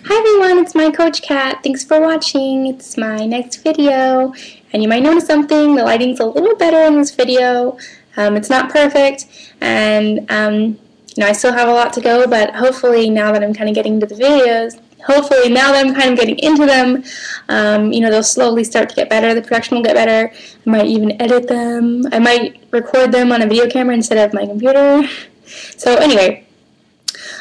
Hi everyone, it's mycoachkat. Thanks for watching. It's my next video, and you might notice something. The lighting's a little better in this video. It's not perfect, and I still have a lot to go, but hopefully now that I'm kind of getting into the videos, they'll slowly start to get better. The production will get better. I might even edit them. I might record them on a video camera instead of my computer. So anyway.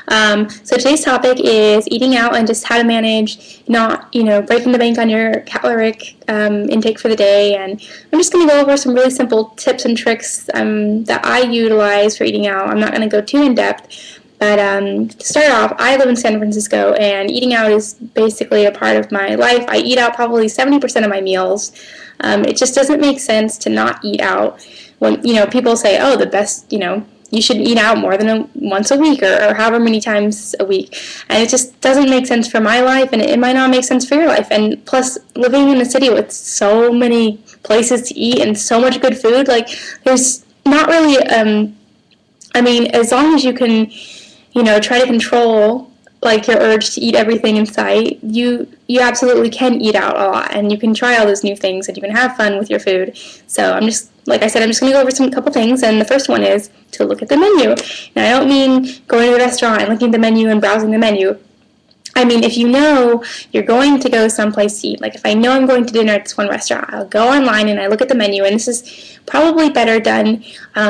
So today's topic is eating out and just how to manage not, breaking the bank on your caloric intake for the day. And I'm just going to go over some really simple tips and tricks that I utilize for eating out. I'm not going to go too in depth, but to start off, I live in San Francisco, and eating out is basically a part of my life. I eat out probably 70% of my meals. It just doesn't make sense to not eat out when, people say, oh, the best, you should eat out more than once a week or however many times a week. And it just doesn't make sense for my life, and it might not make sense for your life. And plus, living in a city with so many places to eat and so much good food, there's not really, as long as you can, try to control your urge to eat everything in sight, you absolutely can eat out a lot, and you can try all those new things, and you can have fun with your food. So like I said, I'm just going to go over a couple things, and the first one is to look at the menu. Now, I don't mean going to the restaurant and looking at the menu and browsing the menu. I mean, if you know you're going to go someplace to eat, like if I know I'm going to dinner at this one restaurant, I'll go online and I look at the menu, and this is probably better done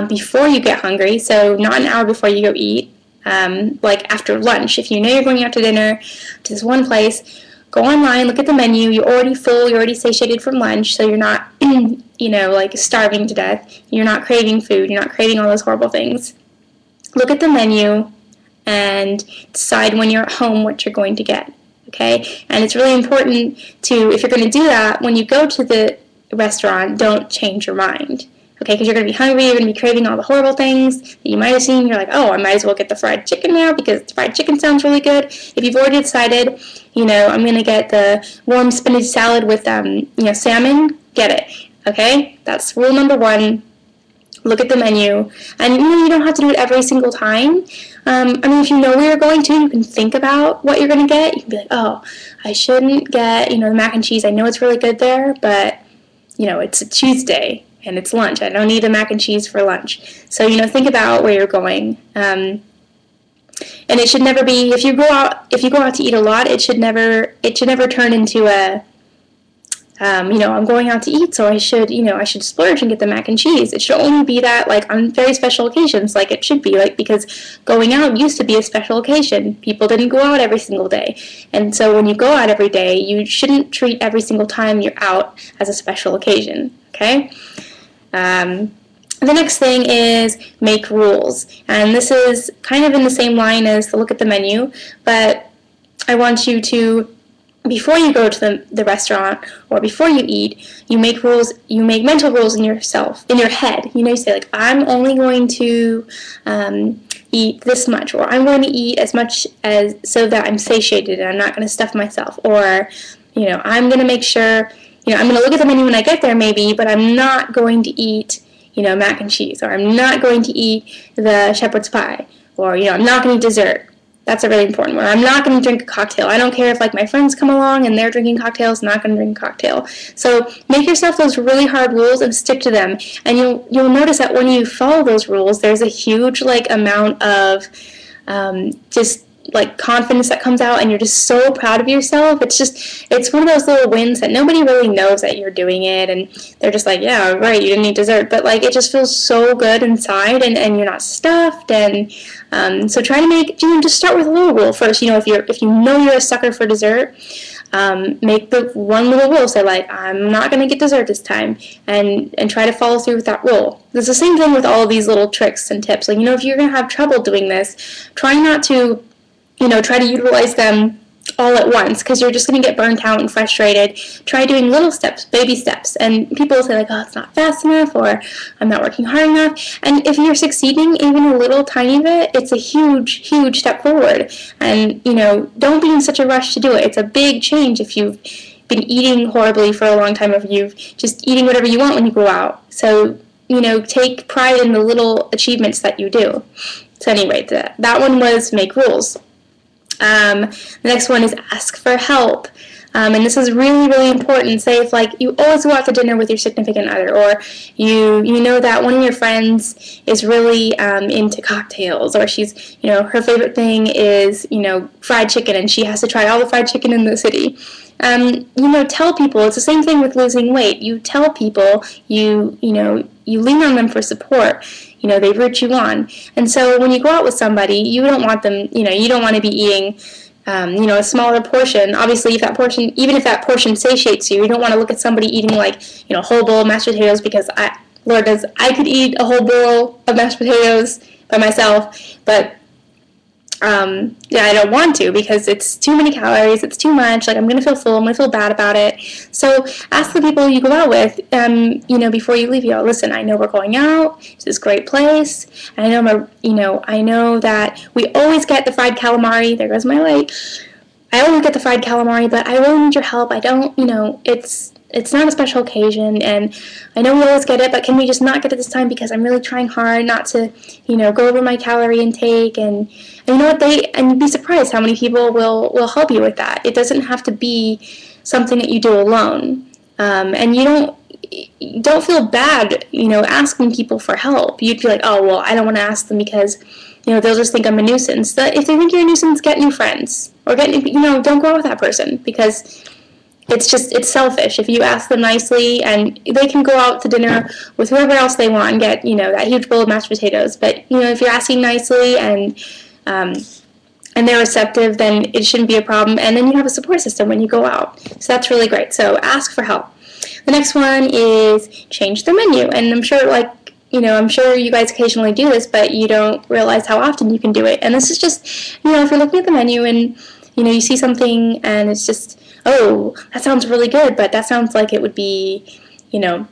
before you get hungry, so not an hour before you go eat. Like after lunch. If you know you're going out to dinner to this one place, go online, look at the menu. You're already full, you're already satiated from lunch, so you're not, starving to death. You're not craving food, you're not craving all those horrible things. Look at the menu and decide when you're at home what you're going to get, okay? And it's really important to, if you're going to do that, when you go to the restaurant, don't change your mind. Okay, because you're going to be hungry, you're going to be craving all the horrible things that you might have seen. You're like, oh, I might as well get the fried chicken now because the fried chicken sounds really good. If you've already decided, I'm going to get the warm spinach salad with, salmon, get it. Okay, that's rule number one. Look at the menu. And, you don't have to do it every single time. If you know where you're going to, you can think about what you're going to get. You can be like, oh, I shouldn't get, the mac and cheese. I know it's really good there, but, it's a Tuesday. And it's lunch. I don't need a mac and cheese for lunch. So, think about where you're going. And it should never be, if you go out to eat a lot, it should never turn into a, I'm going out to eat, so I should splurge and get the mac and cheese. It should only be that, on very special occasions, like it should be, because going out used to be a special occasion. People didn't go out every single day. And so when you go out every day, you shouldn't treat every single time you're out as a special occasion, okay? The next thing is make rules, and this is kind of in the same line as the look at the menu, but I want you to, before you go to the restaurant or before you eat, you make mental rules in your head. You say I'm only going to eat this much, or I'm going to eat as much as so that I'm satiated and I'm not going to stuff myself, or I'm going to make sure I'm going to look at the menu when I get there maybe, but I'm not going to eat, mac and cheese, or I'm not going to eat the shepherd's pie, or, I'm not going to eat dessert. That's a really important one. I'm not going to drink a cocktail. I don't care if, my friends come along and they're drinking cocktails, I'm not going to drink a cocktail. So make yourself those really hard rules and stick to them. And you'll notice that when you follow those rules, there's a huge, amount of confidence that comes out, and you're just so proud of yourself. It's one of those little wins that nobody really knows that you're doing it, and they're just like, yeah, right, you didn't eat dessert, but it just feels so good inside, and you're not stuffed. And so try to make, just start with a little rule first. If you know you're a sucker for dessert, make the one little rule, say I'm not going to get dessert this time, and try to follow through with that rule. It's the same thing with all of these little tricks and tips. If you're going to have trouble doing this, try not to try to utilize them all at once, because you're just going to get burnt out and frustrated. Try doing little steps, baby steps, and people will say oh, it's not fast enough, or I'm not working hard enough. And if you're succeeding even a little tiny bit, it's a huge, huge step forward. And don't be in such a rush to do it. It's a big change if you've been eating horribly for a long time, if you've just eating whatever you want when you go out. So take pride in the little achievements that you do. So anyway, that one was make rules. The next one is ask for help. And this is really, really important. Say if like you always go out to dinner with your significant other, or you know that one of your friends is really into cocktails, or she's, you know, her favorite thing is, you know, fried chicken, and she has to try all the fried chicken in the city. You know, tell people. It's the same thing with losing weight. You tell people. You know, you lean on them for support. You know, they root you on. And so when you go out with somebody, you don't want them, you know, you don't want to be eating, you know, a smaller portion. Obviously, if that portion, even if that portion satiates you, you don't want to look at somebody eating like, you know, a whole bowl of mashed potatoes, because Lord knows I could eat a whole bowl of mashed potatoes by myself, but yeah, I don't want to, because it's too many calories, it's too much, like I'm going to feel full, I'm going to feel bad about it. So ask the people you go out with, you know, before you leave, you know, listen, I know we're going out, it's this great place, and I know that we always get the fried calamari, there goes my light, I always get the fried calamari, but I really need your help. I don't, you know, it's not a special occasion, and I know we always get it, but can we just not get it this time, because I'm really trying hard not to, you know, go over my calorie intake, and you know what, and you'd be surprised how many people will help you with that. It doesn't have to be something that you do alone, and you don't feel bad, you know, asking people for help. You'd be like, oh, well, I don't want to ask them because, you know, they'll just think I'm a nuisance. If they think you're a nuisance, get new friends, or you know, don't go out with that person, because it's selfish. If you ask them nicely, and they can go out to dinner with whoever else they want and get, you know, that huge bowl of mashed potatoes. But, you know, if you're asking nicely and they're receptive, then it shouldn't be a problem. And then you have a support system when you go out. So that's really great. So ask for help. The next one is change the menu. And I'm sure, like, you know, I'm sure you guys occasionally do this, but you don't realize how often you can do it. And this is just, you know, if you're looking at the menu and, you know, you see something and it's just, oh, that sounds really good, but that sounds like it would be, you know,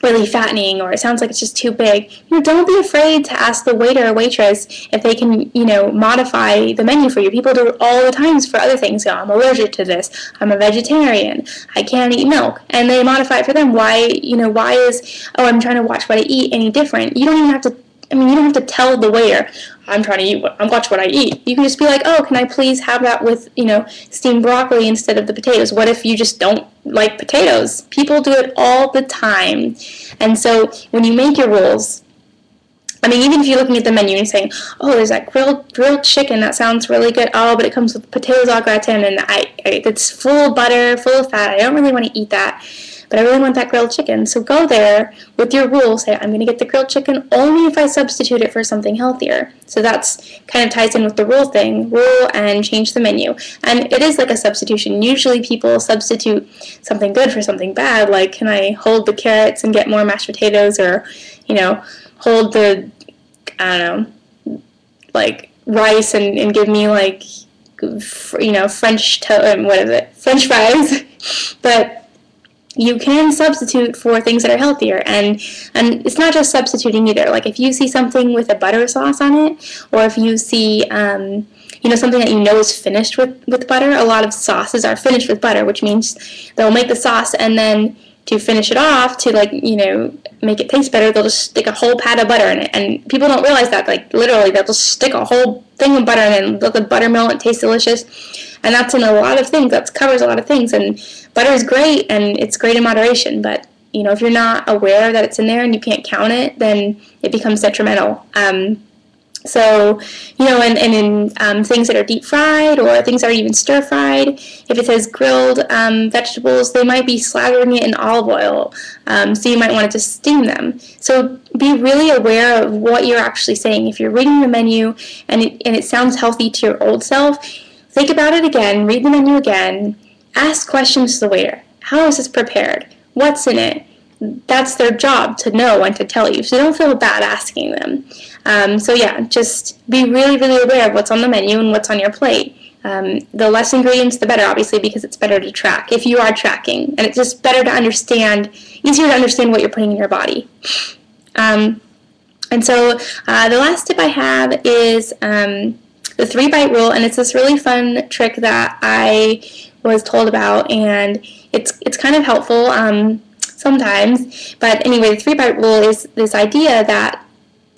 really fattening, or it sounds like it's just too big. You know, don't be afraid to ask the waiter or waitress if they can, you know, modify the menu for you. People do it all the times for other things. So I'm allergic to this. I'm a vegetarian. I can't eat milk, and they modify it for them. Why is, oh, I'm trying to watch what I eat any different? You don't even have to. I mean, you don't have to tell the waiter, I'm trying to watch what I eat. You can just be like, oh, can I please have that with, you know, steamed broccoli instead of the potatoes? What if you just don't like potatoes? People do it all the time. And so when you make your rules, I mean, even if you're looking at the menu and you're saying, oh, there's that grilled chicken, that sounds really good. Oh, but it comes with potatoes au gratin, and it's full of butter, full of fat. I don't really want to eat that, but I really want that grilled chicken. So go there with your rule. Say, I'm going to get the grilled chicken only if I substitute it for something healthier. So that's kind of ties in with the rule and change the menu. And it is like a substitution. Usually people substitute something good for something bad, like, can I hold the carrots and get more mashed potatoes, or, you know, hold the, I don't know, like rice and give me, like, you know, French fries. But you can substitute for things that are healthier, and it's not just substituting either. Like, if you see something with a butter sauce on it, or if you see you know, something that you know is finished with butter. A lot of sauces are finished with butter, which means they'll make the sauce, and then to finish it off, to, like, you know, make it taste better, they'll just stick a whole pat of butter in it. And people don't realize that, like, literally, they'll just stick a whole thing of butter in it and let the butter melt and taste delicious. And that's in a lot of things. That covers a lot of things. And butter is great, and it's great in moderation. But, you know, if you're not aware that it's in there and you can't count it, then it becomes detrimental. So, you know, and in things that are deep fried, or things that are even stir fried, if it says grilled vegetables, they might be slathering it in olive oil. So you might want to just steam them. So be really aware of what you're actually saying. If you're reading the menu and it sounds healthy to your old self, think about it again, read the menu again, ask questions to the waiter. How is this prepared? What's in it? That's their job to know and to tell you. So don't feel bad asking them. So yeah, just be really, really aware of what's on the menu and what's on your plate. The less ingredients, the better, obviously, because it's better to track if you are tracking. And it's just better to understand, easier to understand what you're putting in your body. And so the last tip I have is the 3-bite rule, and it's this really fun trick that I was told about, and it's kind of helpful sometimes. But anyway, the 3-bite rule is this idea that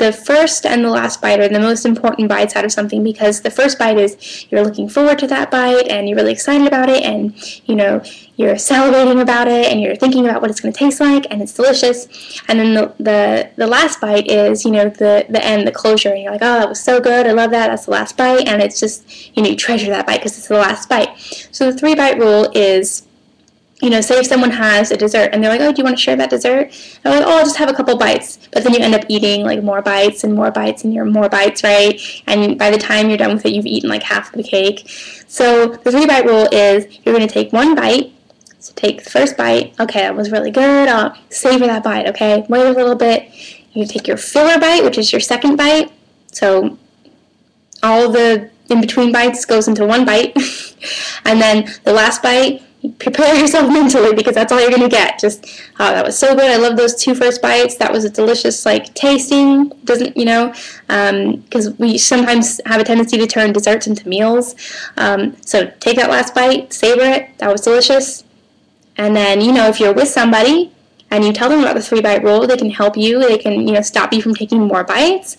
the first and the last bite are the most important bites out of something, because the first bite is you're looking forward to that bite and you're really excited about it, and you know, you're salivating about it and you're thinking about what it's going to taste like, and it's delicious. And then the last bite is, you know, the end, the closure, and you're like, oh, that was so good, I love that, that's the last bite, and it's just, you know, you treasure that bite because it's the last bite. So the 3-bite rule is, you know, say if someone has a dessert and they're like, oh, do you want to share that dessert? And I'm like, oh, I'll just have a couple bites. But then you end up eating like more bites and more bites and more bites, right? And by the time you're done with it, you've eaten like half of the cake. So the 3-bite rule is you're going to take 1 bite. So take the first bite. Okay, that was really good. I'll savor that bite, okay? Wait a little bit. You take your filler bite, which is your 2nd bite. So all the in-between bites goes into 1 bite. And then the last bite, prepare yourself mentally, because that's all you're going to get. Just, oh, that was so good. I love those 2 first bites. That was a delicious, like, tasting. Doesn't, you know, because we sometimes have a tendency to turn desserts into meals. So take that last bite, savor it. That was delicious. And then, you know, if you're with somebody and you tell them about the 3-bite rule, they can help you. They can, you know, stop you from taking more bites.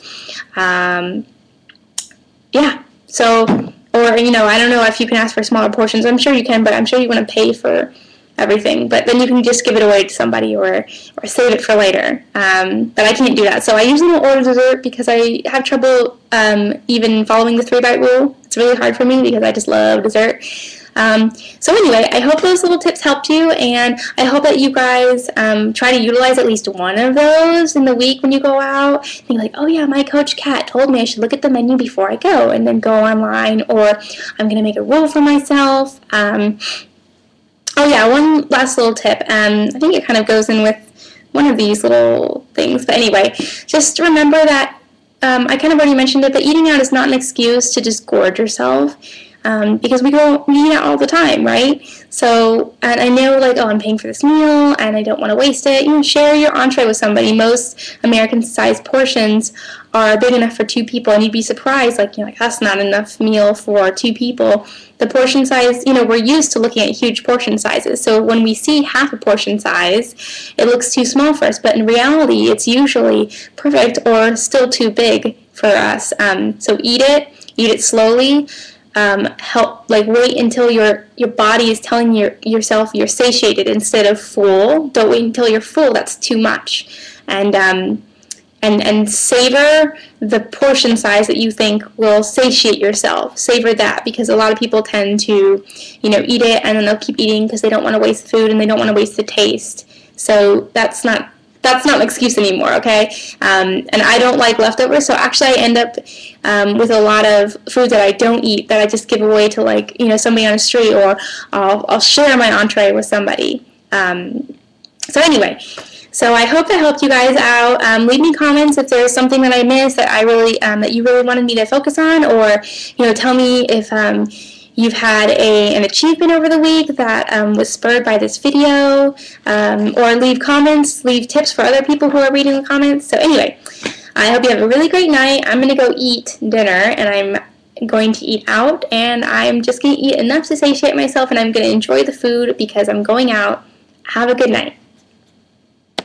Yeah. So, or, you know, I don't know if you can ask for smaller portions. I'm sure you can, but I'm sure you want to pay for everything. But then you can just give it away to somebody or save it for later. But I can't do that. So I usually don't order dessert because I have trouble even following the 3-bite rule. It's really hard for me because I just love dessert. So anyway, I hope those little tips helped you, and I hope that you guys try to utilize at least one of those in the week when you go out. Think like, oh yeah, my coach Kat told me I should look at the menu before I go, and then go online, or I'm going to make a rule for myself. Oh yeah, one last little tip. I think it kind of goes in with one of these little things, but anyway, just remember that I kind of already mentioned it, but eating out is not an excuse to just gorge yourself. Because we eat out all the time, right? So, and I know, like, oh, I'm paying for this meal, and I don't want to waste it. You know, share your entree with somebody. Most American-sized portions are big enough for 2 people, and you'd be surprised, like, you know, like, that's not enough meal for 2 people. The portion size, you know, we're used to looking at huge portion sizes, so when we see half a portion size, it looks too small for us, but in reality, it's usually perfect or still too big for us. So eat it slowly. Wait until your body is telling yourself you're satiated instead of full. Don't wait until you're full. That's too much. And savor the portion size that you think will satiate yourself. Savor that, because a lot of people tend to, you know, eat it and then they'll keep eating because they don't want to waste the food and they don't want to waste the taste. So that's not an excuse anymore, okay? And I don't like leftovers, so actually I end up with a lot of food that I don't eat that I just give away to, like, you know, somebody on the street, or I'll share my entree with somebody. So anyway, so I hope that helped you guys out. Leave me comments if there's something that I missed that that you really wanted me to focus on, or, you know, tell me if you've had an achievement over the week that was spurred by this video, or leave comments, leave tips for other people who are reading the comments. So anyway, I hope you have a really great night. I'm going to go eat dinner, and I'm going to eat out, and I'm just going to eat enough to satiate myself, and I'm going to enjoy the food because I'm going out. Have a good night.